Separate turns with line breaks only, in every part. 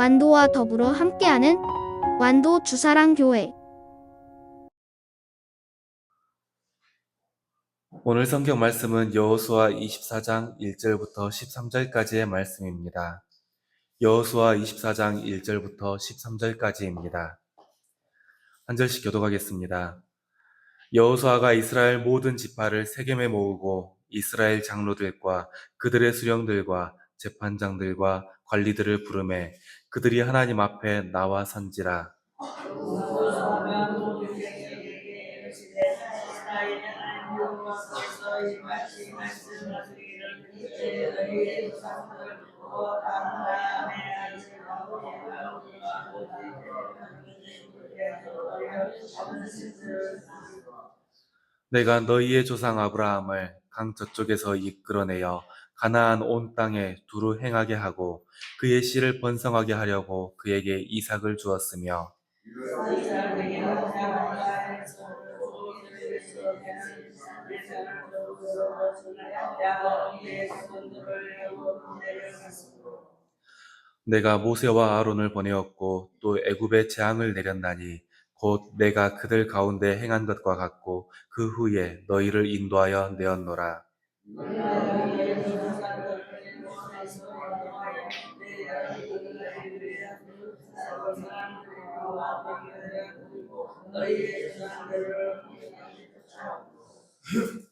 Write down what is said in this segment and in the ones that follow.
완도와 더불어 함께하는 완도 주사랑교회.
오늘 성경 말씀은 여호수아 24장 1절부터 13절까지의 말씀입니다. 여호수아 24장 1절부터 13절까지입니다. 한 절씩 교독하겠습니다. 여호수아가 이스라엘 모든 지파를 세겜에 모으고 이스라엘 장로들과 그들의 수령들과 재판장들과 관리들을 부르매 그들이 하나님 앞에 나와 선지라. 내가 너희의 조상 아브라함을 강 저쪽에서 이끌어내어 가나안 온 땅에 두루 행하게 하고 그의 씨를 번성하게 하려고 그에게 이삭을 주었으며 내가 모세와 아론을 보내었고 또 애굽에 재앙을 내렸나니 곧 내가 그들 가운데 행한 것과 같고 그 후에 너희를 인도하여 내었노라.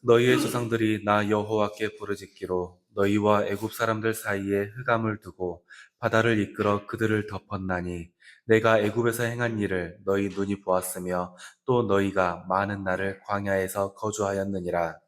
너희의 조상들이 나 여호와께 부르짖기로 너희와 애굽 사람들 사이에 흑암을 두고 바다를 이끌어 그들을 덮었나니 내가 애굽에서 행한 일을 너희 눈이 보았으며 또 너희가 많은 날을 광야에서 거주하였느니라.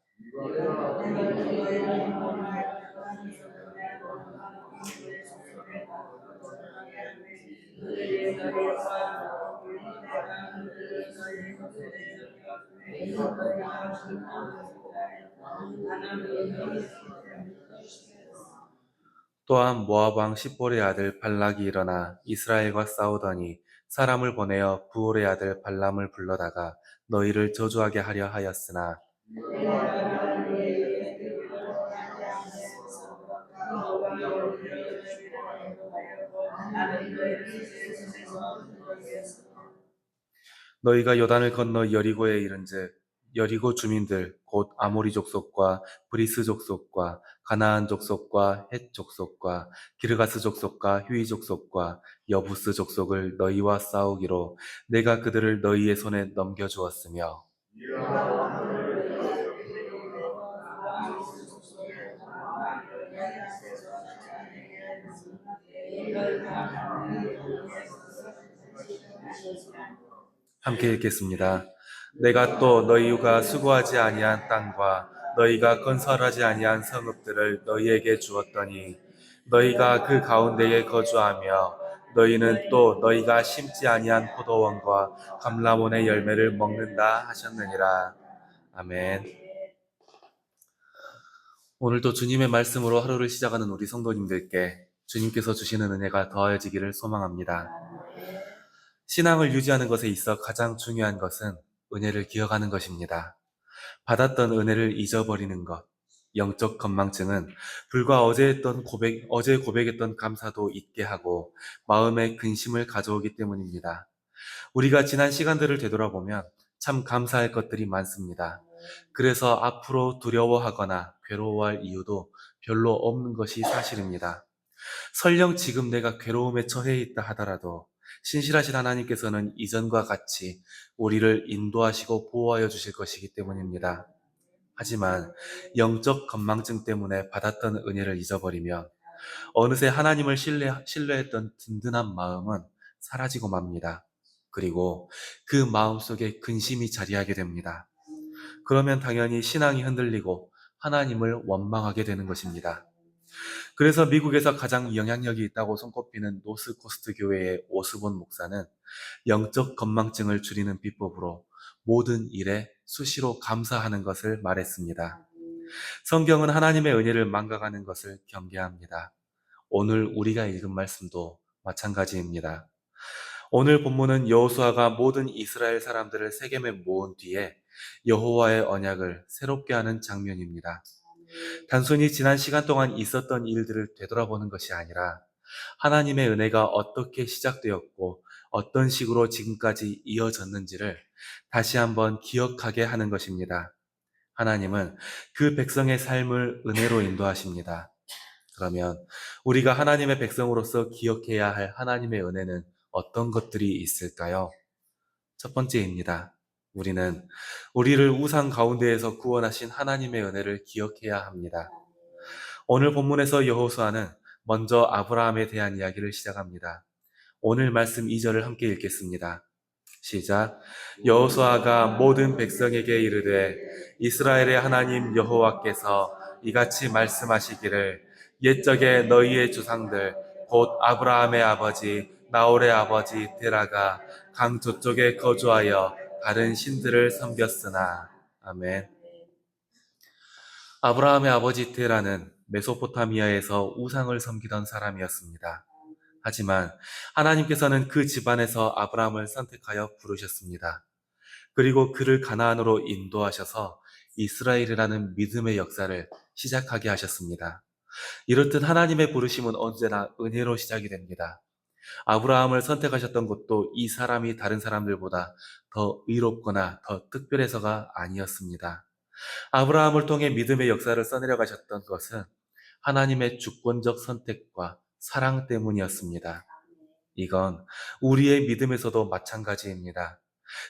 또한 모압 왕 십볼의 아들 발락이 일어나 이스라엘과 싸우더니 사람을 보내어 부올의 아들 발람을 불러다가 너희를 저주하게 하려 하였으나 너희가 요단을 건너 여리고에 이른즉 여리고 주민들 곧 아모리 족속과 브리스 족속과 가나안 족속과 헷 족속과 기르가스 족속과 휘 족속과 여부스 족속을 너희와 싸우기로 내가 그들을 너희의 손에 넘겨 주었으며 함께 읽겠습니다. 내가 또 너희가 수고하지 아니한 땅과 너희가 건설하지 아니한 성읍들을 너희에게 주었더니 너희가 그 가운데에 거주하며 너희는 또 너희가 심지 아니한 포도원과 감람원의 열매를 먹는다 하셨느니라. 아멘. 오늘도 주님의 말씀으로 하루를 시작하는 우리 성도님들께 주님께서 주시는 은혜가 더해지기를 소망합니다. 신앙을 유지하는 것에 있어 가장 중요한 것은 은혜를 기억하는 것입니다. 받았던 은혜를 잊어버리는 것. 영적 건망증은 불과 어제 고백했던 감사도 잊게 하고 마음에 근심을 가져오기 때문입니다. 우리가 지난 시간들을 되돌아보면 참 감사할 것들이 많습니다. 그래서 앞으로 두려워하거나 괴로워할 이유도 별로 없는 것이 사실입니다. 설령 지금 내가 괴로움에 처해 있다 하더라도 신실하신 하나님께서는 이전과 같이 우리를 인도하시고 보호하여 주실 것이기 때문입니다. 하지만 영적 건망증 때문에 받았던 은혜를 잊어버리면 어느새 하나님을 신뢰했던 든든한 마음은 사라지고 맙니다. 그리고 그 마음 속에 근심이 자리하게 됩니다. 그러면 당연히 신앙이 흔들리고 하나님을 원망하게 되는 것입니다. 그래서 미국에서 가장 영향력이 있다고 손꼽히는 노스코스트 교회의 오스본 목사는 영적 건망증을 줄이는 비법으로 모든 일에 수시로 감사하는 것을 말했습니다. 성경은 하나님의 은혜를 망각하는 것을 경계합니다. 오늘 우리가 읽은 말씀도 마찬가지입니다. 오늘 본문은 여호수아가 모든 이스라엘 사람들을 세겜에 모은 뒤에 여호와의 언약을 새롭게 하는 장면입니다. 단순히 지난 시간 동안 있었던 일들을 되돌아보는 것이 아니라 하나님의 은혜가 어떻게 시작되었고 어떤 식으로 지금까지 이어졌는지를 다시 한번 기억하게 하는 것입니다. 하나님은 그 백성의 삶을 은혜로 인도하십니다. 그러면 우리가 하나님의 백성으로서 기억해야 할 하나님의 은혜는 어떤 것들이 있을까요? 첫 번째입니다. 우리는 우리를 우상 가운데에서 구원하신 하나님의 은혜를 기억해야 합니다. 오늘 본문에서 여호수아는 먼저 아브라함에 대한 이야기를 시작합니다. 오늘 말씀 2절을 함께 읽겠습니다. 시작. 여호수아가 모든 백성에게 이르되 이스라엘의 하나님 여호와께서 이같이 말씀하시기를 옛적에 너희의 주상들 곧 아브라함의 아버지 나홀의 아버지 데라가 강 저쪽에 거주하여 다른 신들을 섬겼으나. 아멘. 아브라함의 아버지 데라는 메소포타미아에서 우상을 섬기던 사람이었습니다. 하지만 하나님께서는 그 집안에서 아브라함을 선택하여 부르셨습니다. 그리고 그를 가나안으로 인도하셔서 이스라엘이라는 믿음의 역사를 시작하게 하셨습니다. 이렇듯 하나님의 부르심은 언제나 은혜로 시작이 됩니다. 아브라함을 선택하셨던 것도 이 사람이 다른 사람들보다 더 의롭거나 더 특별해서가 아니었습니다. 아브라함을 통해 믿음의 역사를 써내려 가셨던 것은 하나님의 주권적 선택과 사랑 때문이었습니다. 이건 우리의 믿음에서도 마찬가지입니다.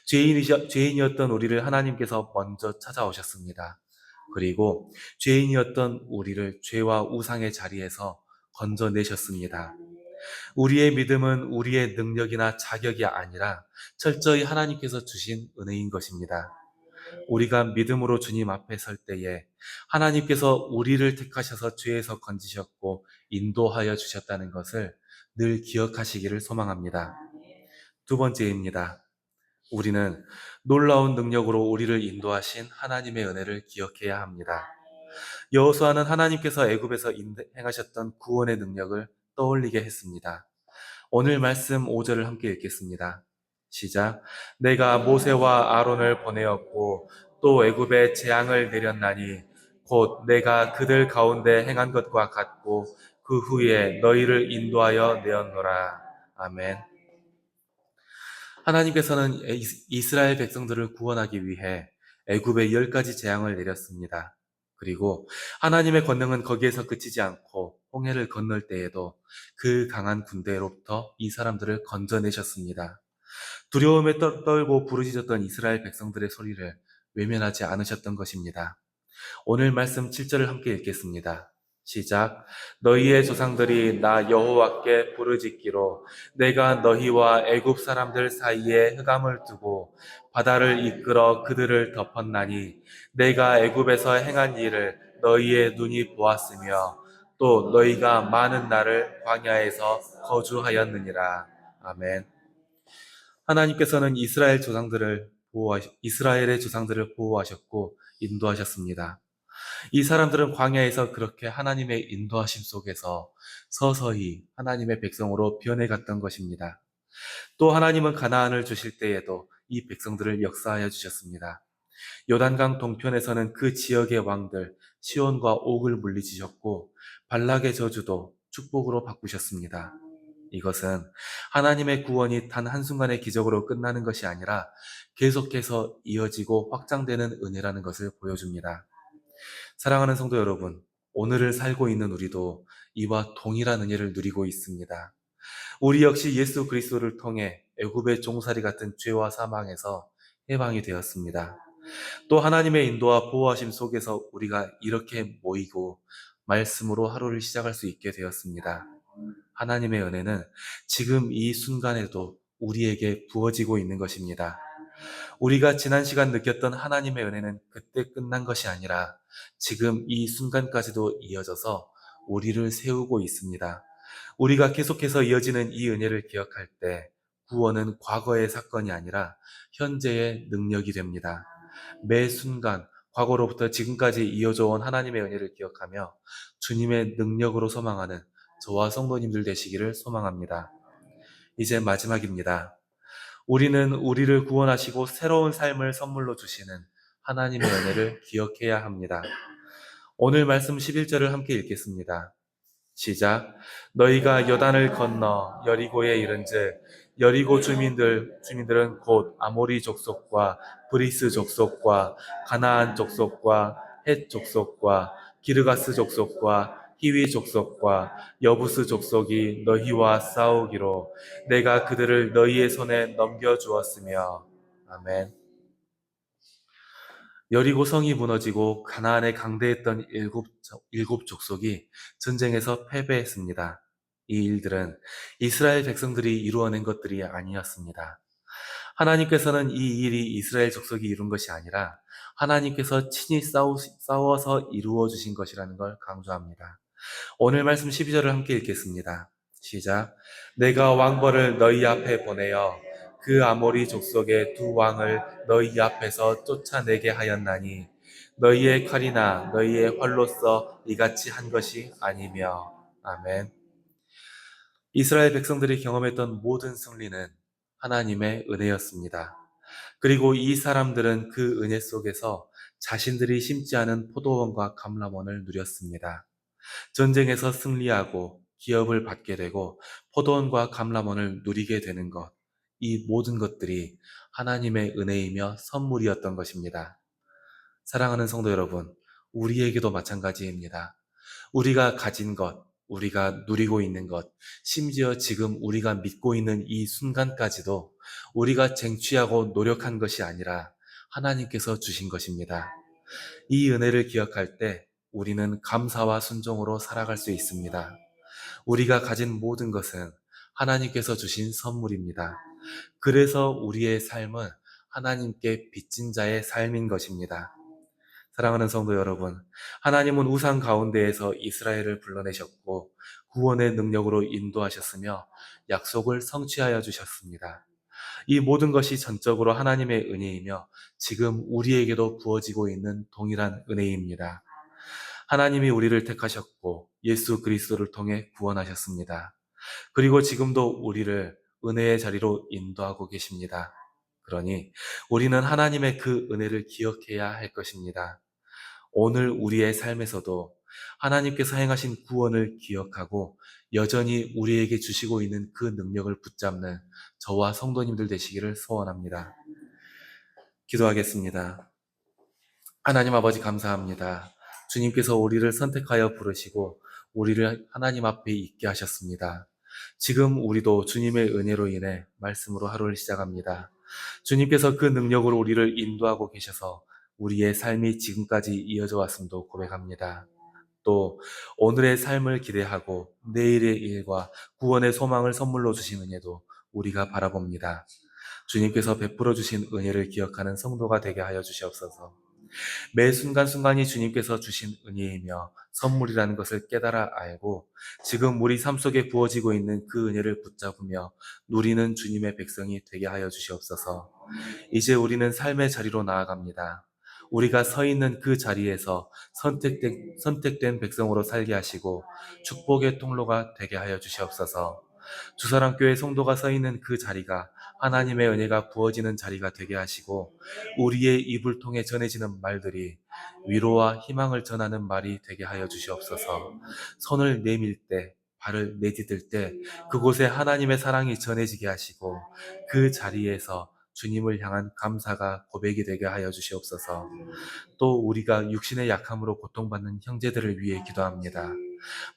죄인이었던 우리를 하나님께서 먼저 찾아오셨습니다. 그리고 죄인이었던 우리를 죄와 우상의 자리에서 건져내셨습니다. 우리의 믿음은 우리의 능력이나 자격이 아니라 철저히 하나님께서 주신 은혜인 것입니다. 우리가 믿음으로 주님 앞에 설 때에 하나님께서 우리를 택하셔서 죄에서 건지셨고 인도하여 주셨다는 것을 늘 기억하시기를 소망합니다. 두 번째입니다. 우리는 놀라운 능력으로 우리를 인도하신 하나님의 은혜를 기억해야 합니다. 여호수아는 하나님께서 애굽에서 행하셨던 구원의 능력을 떠올리게 했습니다. 오늘 말씀 5절을 함께 읽겠습니다. 시작. 내가 모세와 아론을 보내었고 또 애굽에 재앙을 내렸나니 곧 내가 그들 가운데 행한 것과 같고 그 후에 너희를 인도하여 내었노라. 아멘. 하나님께서는 이스라엘 백성들을 구원하기 위해 애굽에 10가지 재앙을 내렸습니다. 그리고 하나님의 권능은 거기에서 그치지 않고 홍해를 건널 때에도 그 강한 군대로부터 이 사람들을 건져내셨습니다. 두려움에 떨고 부르짖었던 이스라엘 백성들의 소리를 외면하지 않으셨던 것입니다. 오늘 말씀 7절을 함께 읽겠습니다. 시작. 너희의 조상들이 나 여호와께 부르짖기로 내가 너희와 애굽 사람들 사이에 흑암을 두고 바다를 이끌어 그들을 덮었나니 내가 애굽에서 행한 일을 너희의 눈이 보았으며 또 너희가 많은 날을 광야에서 거주하였느니라. 아멘. 하나님께서는 이스라엘의 조상들을 보호하셨고 인도하셨습니다. 이 사람들은 광야에서 그렇게 하나님의 인도하심 속에서 서서히 하나님의 백성으로 변해갔던 것입니다. 또 하나님은 가나안을 주실 때에도 이 백성들을 역사하여 주셨습니다. 요단강 동편에서는 그 지역의 왕들 시온과 옥을 물리치셨고 발락의 저주도 축복으로 바꾸셨습니다. 이것은 하나님의 구원이 단 한순간의 기적으로 끝나는 것이 아니라 계속해서 이어지고 확장되는 은혜라는 것을 보여줍니다. 사랑하는 성도 여러분, 오늘을 살고 있는 우리도 이와 동일한 은혜를 누리고 있습니다. 우리 역시 예수 그리스도를 통해 애굽의 종살이 같은 죄와 사망에서 해방이 되었습니다. 또 하나님의 인도와 보호하심 속에서 우리가 이렇게 모이고 말씀으로 하루를 시작할 수 있게 되었습니다. 하나님의 은혜는 지금 이 순간에도 우리에게 부어지고 있는 것입니다. 우리가 지난 시간 느꼈던 하나님의 은혜는 그때 끝난 것이 아니라 지금 이 순간까지도 이어져서 우리를 세우고 있습니다. 우리가 계속해서 이어지는 이 은혜를 기억할 때 구원은 과거의 사건이 아니라 현재의 능력이 됩니다. 매 순간 과거로부터 지금까지 이어져 온 하나님의 은혜를 기억하며 주님의 능력으로 소망하는 저와 성도님들 되시기를 소망합니다. 이제 마지막입니다. 우리는 우리를 구원하시고 새로운 삶을 선물로 주시는 하나님의 은혜를 기억해야 합니다. 오늘 말씀 11절을 함께 읽겠습니다. 시작. 너희가 요단을 건너 여리고에 이른즉 여리고 주민들은 곧 아모리 족속과 브리스 족속과 가나안 족속과 헷 족속과 기르가스 족속과 히위 족속과 여부스 족속이 너희와 싸우기로 내가 그들을 너희의 손에 넘겨주었으며. 아멘. 여리고 성이 무너지고 가나안에 강대했던 일곱 족속이 전쟁에서 패배했습니다. 이 일들은 이스라엘 백성들이 이루어낸 것들이 아니었습니다. 하나님께서는 이 일이 이스라엘 족속이 이룬 것이 아니라 하나님께서 친히 싸워서 이루어 주신 것이라는 걸 강조합니다. 오늘 말씀 12절을 함께 읽겠습니다. 시작. 내가 왕벌을 너희 앞에 보내어 그 아모리 족속의 두 왕을 너희 앞에서 쫓아내게 하였나니 너희의 칼이나 너희의 활로써 이같이 한 것이 아니며. 아멘. 이스라엘 백성들이 경험했던 모든 승리는 하나님의 은혜였습니다. 그리고 이 사람들은 그 은혜 속에서 자신들이 심지 않은 포도원과 감람원을 누렸습니다. 전쟁에서 승리하고 기업을 받게 되고 포도원과 감람원을 누리게 되는 것, 이 모든 것들이 하나님의 은혜이며 선물이었던 것입니다. 사랑하는 성도 여러분, 우리에게도 마찬가지입니다. 우리가 가진 것, 우리가 누리고 있는 것, 심지어 지금 우리가 믿고 있는 이 순간까지도 우리가 쟁취하고 노력한 것이 아니라 하나님께서 주신 것입니다. 이 은혜를 기억할 때 우리는 감사와 순종으로 살아갈 수 있습니다. 우리가 가진 모든 것은 하나님께서 주신 선물입니다. 그래서 우리의 삶은 하나님께 빚진 자의 삶인 것입니다. 사랑하는 성도 여러분, 하나님은 우상 가운데에서 이스라엘을 불러내셨고 구원의 능력으로 인도하셨으며 약속을 성취하여 주셨습니다. 이 모든 것이 전적으로 하나님의 은혜이며 지금 우리에게도 부어지고 있는 동일한 은혜입니다. 하나님이 우리를 택하셨고 예수 그리스도를 통해 구원하셨습니다. 그리고 지금도 우리를 은혜의 자리로 인도하고 계십니다. 그러니 우리는 하나님의 그 은혜를 기억해야 할 것입니다. 오늘 우리의 삶에서도 하나님께서 행하신 구원을 기억하고 여전히 우리에게 주시고 있는 그 능력을 붙잡는 저와 성도님들 되시기를 소원합니다. 기도하겠습니다. 하나님 아버지 감사합니다. 주님께서 우리를 선택하여 부르시고 우리를 하나님 앞에 있게 하셨습니다. 지금 우리도 주님의 은혜로 인해 말씀으로 하루를 시작합니다. 주님께서 그 능력으로 우리를 인도하고 계셔서 우리의 삶이 지금까지 이어져 왔음도 고백합니다. 또 오늘의 삶을 기대하고 내일의 일과 구원의 소망을 선물로 주신 은혜도 우리가 바라봅니다. 주님께서 베풀어 주신 은혜를 기억하는 성도가 되게 하여 주시옵소서. 매 순간순간이 주님께서 주신 은혜이며 선물이라는 것을 깨달아 알고 지금 우리 삶 속에 부어지고 있는 그 은혜를 붙잡으며 누리는 주님의 백성이 되게 하여 주시옵소서. 이제 우리는 삶의 자리로 나아갑니다. 우리가 서 있는 그 자리에서 선택된 백성으로 살게 하시고 축복의 통로가 되게 하여 주시옵소서. 주사랑교회 성도가 서 있는 그 자리가 하나님의 은혜가 부어지는 자리가 되게 하시고 우리의 입을 통해 전해지는 말들이 위로와 희망을 전하는 말이 되게 하여 주시옵소서. 손을 내밀 때, 발을 내디딜 때 그곳에 하나님의 사랑이 전해지게 하시고 그 자리에서 주님을 향한 감사가 고백이 되게 하여 주시옵소서. 또 우리가 육신의 약함으로 고통받는 형제들을 위해 기도합니다.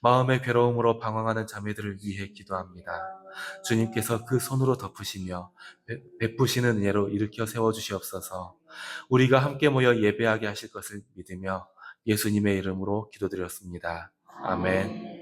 마음의 괴로움으로 방황하는 자매들을 위해 기도합니다. 주님께서 그 손으로 덮으시며 베푸시는 은혜로 일으켜 세워주시옵소서. 우리가 함께 모여 예배하게 하실 것을 믿으며 예수님의 이름으로 기도드렸습니다. 아멘.